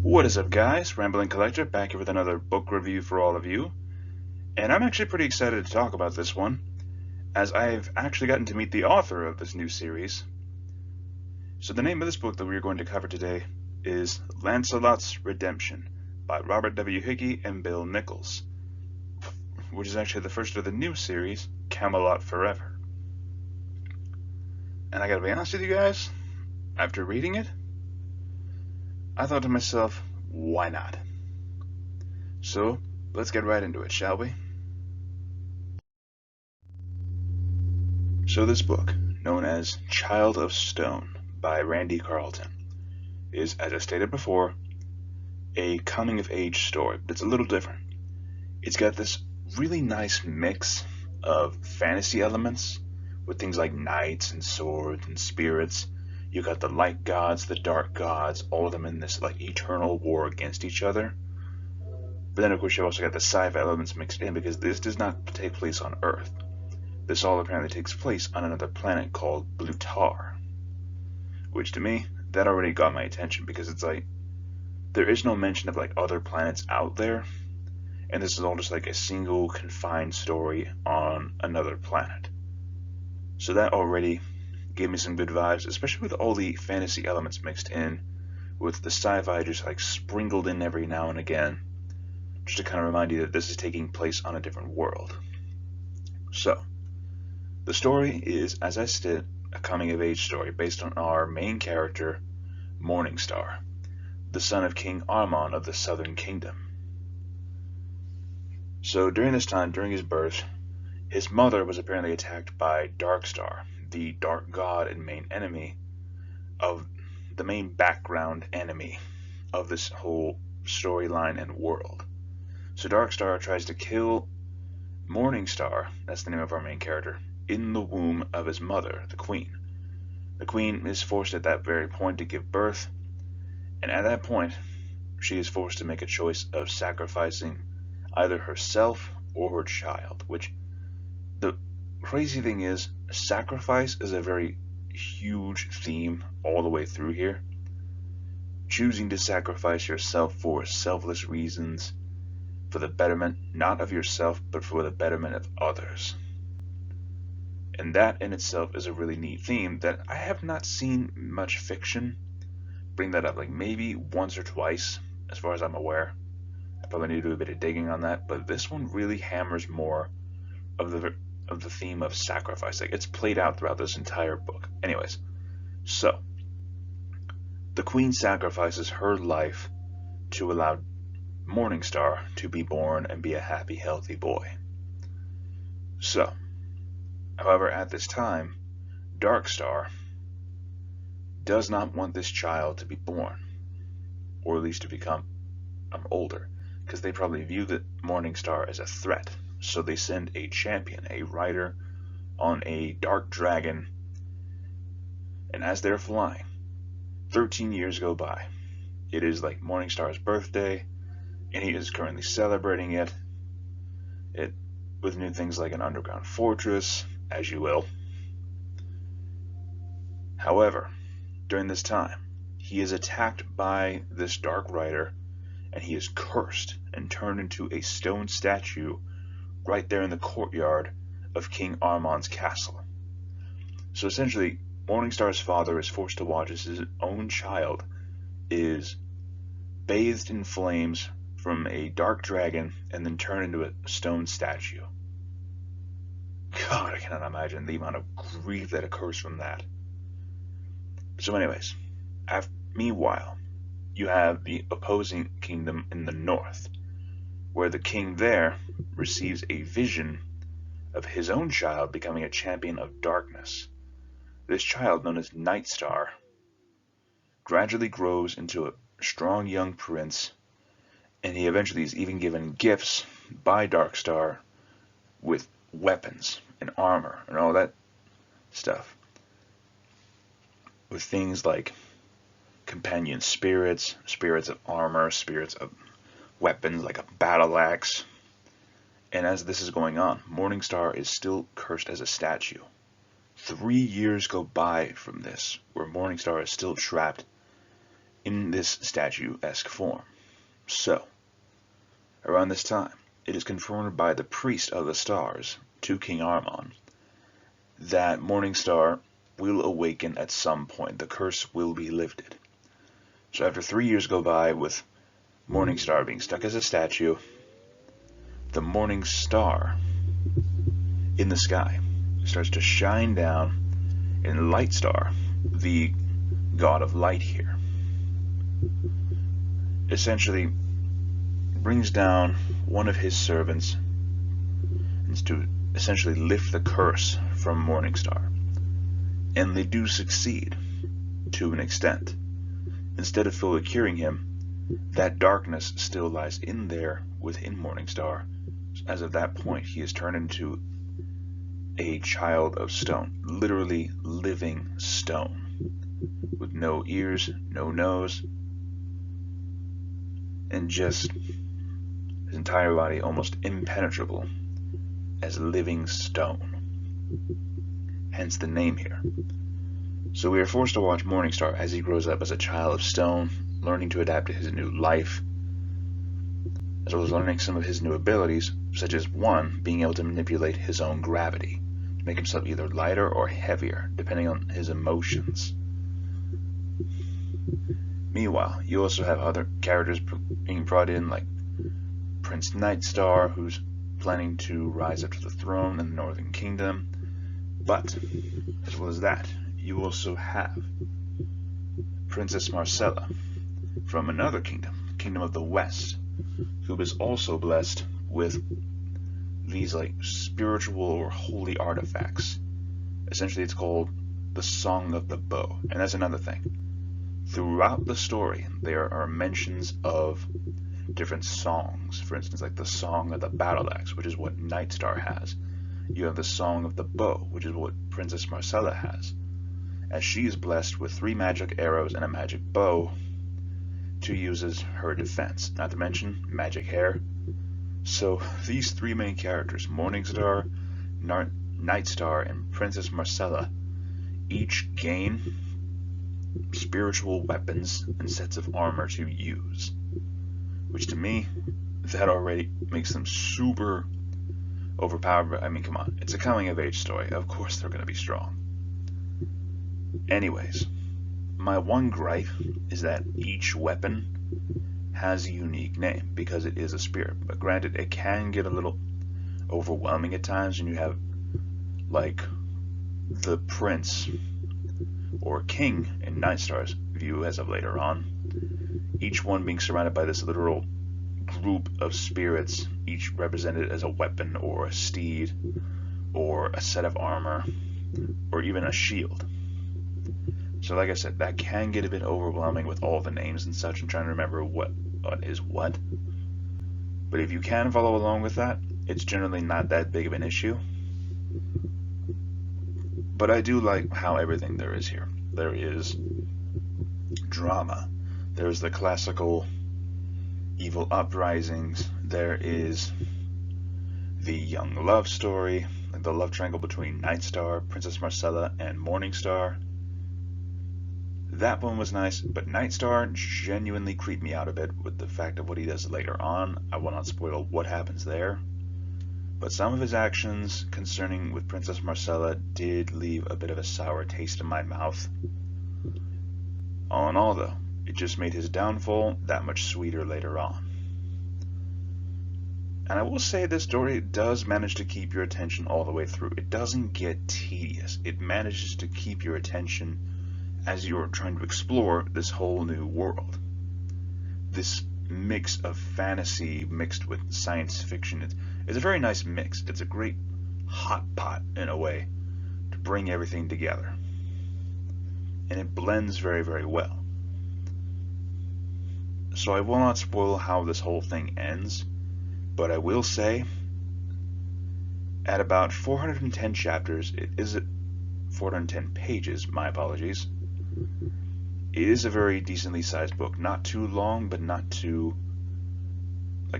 What is up, guys? Rambling Collector back here with another book review for all of you. And I'm actually pretty excited to talk about this one, as I've actually gotten to meet the author of this new series. So the name of this book that we are going to cover today is Lancelot's Redemption by Robert W. Hickey and Bill Nichols, which is actually the first of the new series, Camelot Forever. And I gotta be honest with you guys, after reading it, I thought to myself, why not? So, let's get right into it, shall we? So this book, known as Child of Stone by Randy Carlton, is, as I stated before, a coming-of-age story, but it's a little different. It's got this really nice mix of fantasy elements with things like knights and swords and spirits. You got the light gods, the dark gods, all of them in this like eternal war against each other. But then of course you also got the sci-fi elements mixed in, because this does not take place on Earth. This all apparently takes place on another planet called Blutar. Which to me, that already got my attention, because it's like, there is no mention of like other planets out there, and this is all just like a single confined story on another planet. So that already gave me some good vibes, especially with all the fantasy elements mixed in, with the sci-fi just like sprinkled in every now and again, just to kind of remind you that this is taking place on a different world. So, the story is, as I said, a coming-of-age story based on our main character, Morningstar, the son of King Armon of the Southern Kingdom. So during this time, during his birth, his mother was apparently attacked by Darkstar, the dark god and main enemy of the main background enemy of this whole storyline and world. So Darkstar tries to kill Morningstar, that's the name of our main character, in the womb of his mother, the Queen. The Queen is forced at that very point to give birth, and at that point, she is forced to make a choice of sacrificing either herself or her child, which, the crazy thing is, sacrifice is a very huge theme all the way through here. Choosing to sacrifice yourself for selfless reasons, for the betterment not of yourself, but for the betterment of others. And that in itself is a really neat theme that I have not seen much fiction bring that up, like maybe once or twice, as far as I'm aware. I probably need to do a bit of digging on that, but this one really hammers more of the theme of sacrifice. Like, it's played out throughout this entire book. Anyways, so the Queen sacrifices her life to allow Morningstar to be born and be a happy, healthy boy. So, however, at this time, Darkstar does not want this child to be born, or at least to become older, because they probably view the Morningstar as a threat. So they send a champion, a rider, on a dark dragon, and as they're flying, 13 years go by. It is like Morningstar's birthday, and he is currently celebrating it with new things like an underground fortress, as you will. However, during this time, he is attacked by this dark rider, and he is cursed and turned into a stone statue right there in the courtyard of King Armon's castle. So essentially, Morningstar's father is forced to watch as his own child is bathed in flames from a dark dragon and then turned into a stone statue. God, I cannot imagine the amount of grief that occurs from that. So anyways, meanwhile, you have the opposing kingdom in the north, where the king there receives a vision of his own child becoming a champion of darkness. This child, known as Nightstar, gradually grows into a strong young prince, and he eventually is even given gifts by Darkstar with weapons and armor and all that stuff, with things like companion spirits, spirits of armor, spirits of weapons like a battle axe. And as this is going on, Morningstar is still cursed as a statue. 3 years go by from this, where Morningstar is still trapped in this statue-esque form. So, around this time, it is confirmed by the priest of the stars to King Armon that Morningstar will awaken at some point. The curse will be lifted. So after 3 years go by with Morningstar being stuck as a statue, the morning star in the sky starts to shine down, and Light Star, the god of light here, essentially brings down one of his servants to essentially lift the curse from Morningstar. And they do succeed to an extent. Instead of fully curing him, that darkness still lies in there within Morningstar. As of that point, he is turned into a child of stone, literally living stone, with no ears, no nose, and just his entire body almost impenetrable as living stone. Hence the name here. So we are forced to watch Morningstar as he grows up as a child of stone, learning to adapt to his new life, as well as learning some of his new abilities, such as one, being able to manipulate his own gravity, to make himself either lighter or heavier, depending on his emotions. Meanwhile, you also have other characters being brought in, like Prince Nightstar, who's planning to rise up to the throne in the Northern Kingdom. But, as well as that, you also have Princess Marcella from another kingdom, Kingdom of the West, who is also blessed with these like spiritual or holy artifacts. Essentially, it's called the Song of the Bow, and that's another thing. Throughout the story, there are mentions of different songs. For instance, like the Song of the Battle Axe, which is what Nightstar has. You have the Song of the Bow, which is what Princess Marcella has, as she is blessed with 3 magic arrows and a magic bow to use as her defense, not to mention magic hair. So these 3 main characters, Morningstar, Nightstar, and Princess Marcella, each gain spiritual weapons and sets of armor to use, which to me, that already makes them super overpowered. But I mean, come on, it's a coming of age story, of course they're going to be strong. Anyways, my one gripe is that each weapon has a unique name because it is a spirit, but granted, it can get a little overwhelming at times when you have like the prince or king in Nightstar's view as of later on, each one being surrounded by this literal group of spirits, each represented as a weapon or a steed or a set of armor or even a shield. So like I said, that can get a bit overwhelming with all the names and such and trying to remember what is what. But if you can follow along with that, it's generally not that big of an issue. But I do like how everything there is here. There is drama. There's the classical evil uprisings. There is the young love story, like the love triangle between Nightstar, Princess Marcella, and Morningstar. That one was nice, but Nightstar genuinely creeped me out a bit with the fact of what he does later on. I will not spoil what happens there. But some of his actions concerning with Princess Marcella did leave a bit of a sour taste in my mouth. All in all, though, it just made his downfall that much sweeter later on. And I will say this story does manage to keep your attention all the way through. It doesn't get tedious. It manages to keep your attention as you're trying to explore this whole new world. This mix of fantasy mixed with science fiction. It's a very nice mix. It's a great hot pot, in a way, to bring everything together. And it blends very, very well. So I will not spoil how this whole thing ends, but I will say, at about 410 chapters, it is 410 pages, my apologies. It is a very decently sized book. Not too long, but not too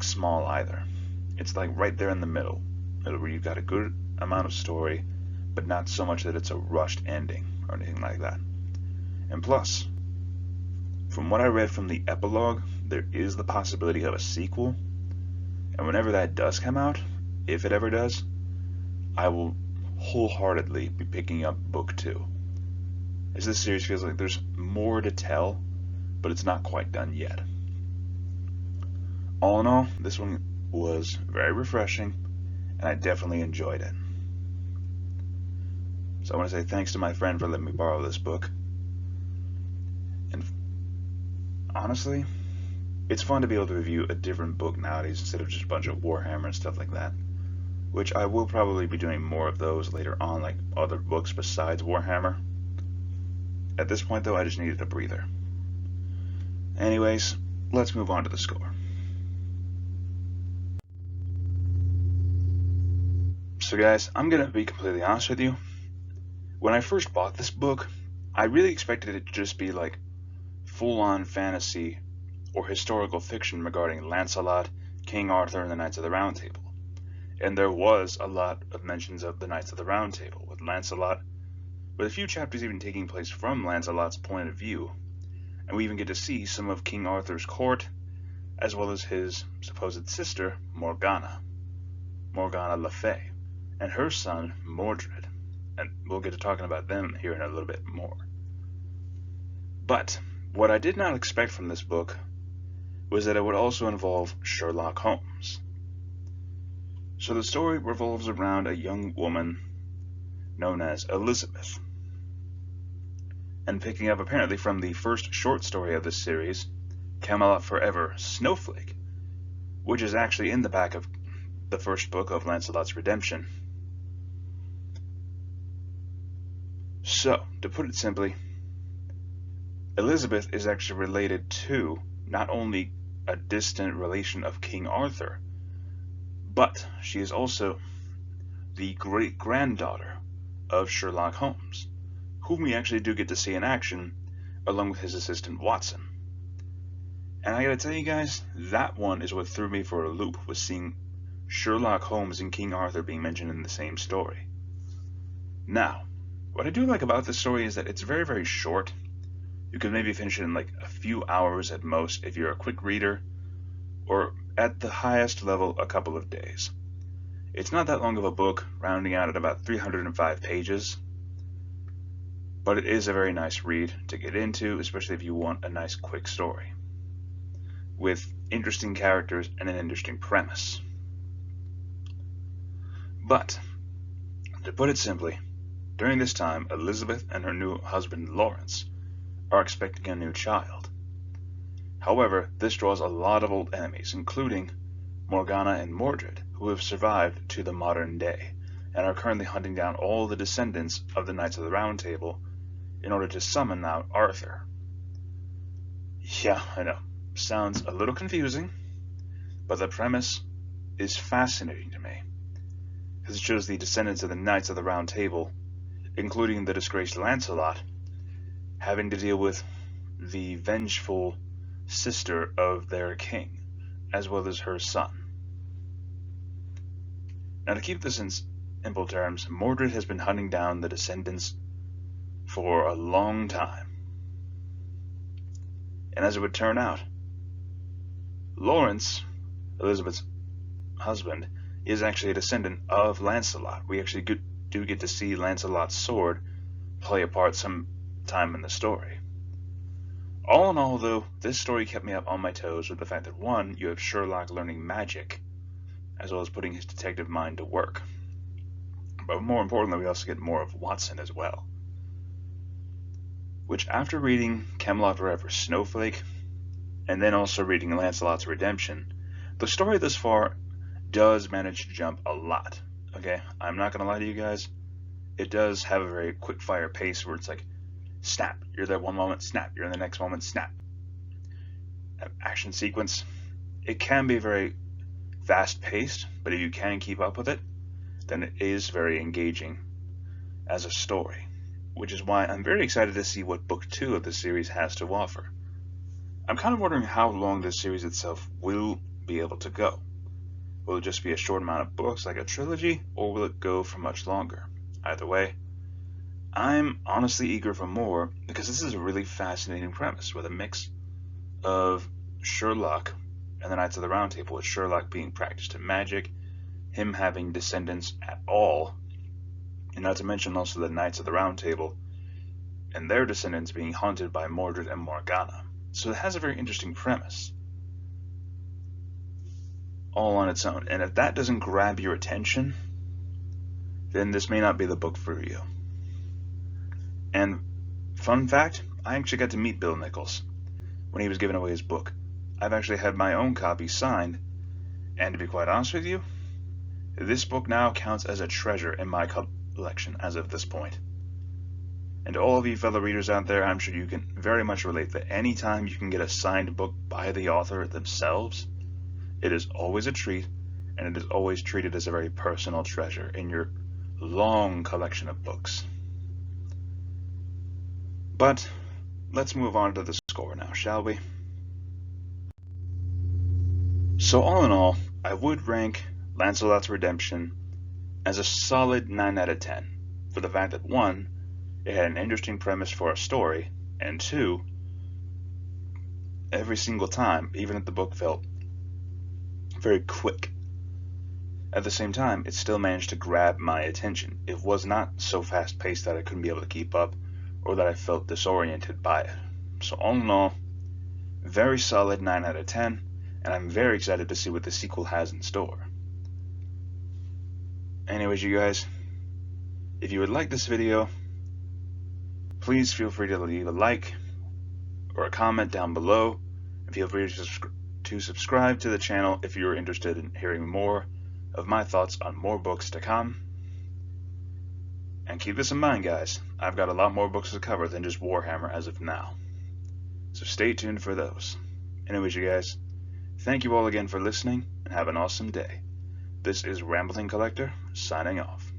small either. It's like right there in the middle, where you've got a good amount of story, but not so much that it's a rushed ending or anything like that. And plus, from what I read from the epilogue, there is the possibility of a sequel, and whenever that does come out, if it ever does, I will wholeheartedly be picking up book 2. As this series feels like there's more to tell, but it's not quite done yet. All in all, this one was very refreshing, and I definitely enjoyed it. So I want to say thanks to my friend for letting me borrow this book. And honestly, it's fun to be able to review a different book nowadays instead of just a bunch of Warhammer and stuff like that, which I will probably be doing more of those later on, like other books besides Warhammer. At this point though, I just needed a breather. Anyways, let's move on to the score. So guys, I'm gonna be completely honest with you. When I first bought this book, I really expected it to just be like full-on fantasy or historical fiction regarding Lancelot, King Arthur, and the Knights of the Round Table. And there was a lot of mentions of the Knights of the Round Table, with Lancelot, with a few chapters even taking place from Lancelot's point of view, and we even get to see some of King Arthur's court, as well as his supposed sister, Morgana Le Fay, and her son, Mordred, and we'll get to talking about them here in a little bit more. But what I did not expect from this book was that it would also involve Sherlock Holmes. So the story revolves around a young woman known as Elizabeth. And picking up apparently from the first short story of this series, Camelot Forever, Snowflake, which is actually in the back of the first book of Lancelot's Redemption. So, to put it simply, Elizabeth is actually related to not only a distant relation of King Arthur, but she is also the great-granddaughter of Sherlock Holmes, whom we actually do get to see in action, along with his assistant Watson. And I gotta tell you guys, that one is what threw me for a loop, was seeing Sherlock Holmes and King Arthur being mentioned in the same story. Now, what I do like about this story is that it's very, very short. You could maybe finish it in like a few hours at most if you're a quick reader, or at the highest level, a couple of days. It's not that long of a book, rounding out at about 305 pages, but it is a very nice read to get into, especially if you want a nice quick story with interesting characters and an interesting premise. But, to put it simply, during this time, Elizabeth and her new husband Lawrence are expecting a new child. However, this draws a lot of old enemies, including Morgana and Mordred, who have survived to the modern day, and are currently hunting down all the descendants of the Knights of the Round Table in order to summon out Arthur. Yeah, I know, sounds a little confusing, but the premise is fascinating to me, because it shows the descendants of the Knights of the Round Table, including the disgraced Lancelot, having to deal with the vengeful sister of their king, as well as her son. Now, to keep this in simple terms, Mordred has been hunting down the descendants for a long time. And as it would turn out, Lawrence, Elizabeth's husband, is actually a descendant of Lancelot. We actually do get to see Lancelot's sword play a part sometime in the story. All in all, though, this story kept me up on my toes with the fact that, one, you have Sherlock learning magic, as well as putting his detective mind to work. But more importantly, we also get more of Watson as well. Which, after reading Camelot Forever, Snowflake, and then also reading Lancelot's Redemption, the story thus far does manage to jump a lot. Okay, I'm not going to lie to you guys. It does have a very quick-fire pace where it's like, snap, you're there one moment, snap, you're in the next moment, snap. That action sequence, it can be very fast-paced, but if you can keep up with it, then it is very engaging as a story, which is why I'm very excited to see what book 2 of the series has to offer. I'm kind of wondering how long this series itself will be able to go. Will it just be a short amount of books like a trilogy, or will it go for much longer? Either way, I'm honestly eager for more, because this is a really fascinating premise with a mix of Sherlock and the Knights of the Round Table, with Sherlock being practiced in magic, him having descendants at all, and not to mention also the Knights of the Round Table and their descendants being haunted by Mordred and Morgana. So it has a very interesting premise all on its own. And if that doesn't grab your attention, then this may not be the book for you. And fun fact, I actually got to meet Bill Nichols when he was giving away his book. I've actually had my own copy signed, and to be quite honest with you, this book now counts as a treasure in my collection as of this point. And to all of you fellow readers out there, I'm sure you can very much relate that anytime you can get a signed book by the author themselves, it is always a treat, and it is always treated as a very personal treasure in your long collection of books. But let's move on to the score now, shall we? So all in all, I would rank Lancelot's Redemption as a solid 9 out of 10, for the fact that 1, it had an interesting premise for a story, and 2, every single time, even if the book felt very quick, at the same time, it still managed to grab my attention. It was not so fast-paced that I couldn't be able to keep up, or that I felt disoriented by it. So all in all, very solid 9 out of 10, and I'm very excited to see what the sequel has in store. Anyways, you guys, if you would like this video, please feel free to leave a like or a comment down below, and feel free to subscribe to the channel if you're interested in hearing more of my thoughts on more books to come. And keep this in mind, guys, I've got a lot more books to cover than just Warhammer as of now, so stay tuned for those. Anyways, you guys, thank you all again for listening, and have an awesome day. This is Rambling Collector, signing off.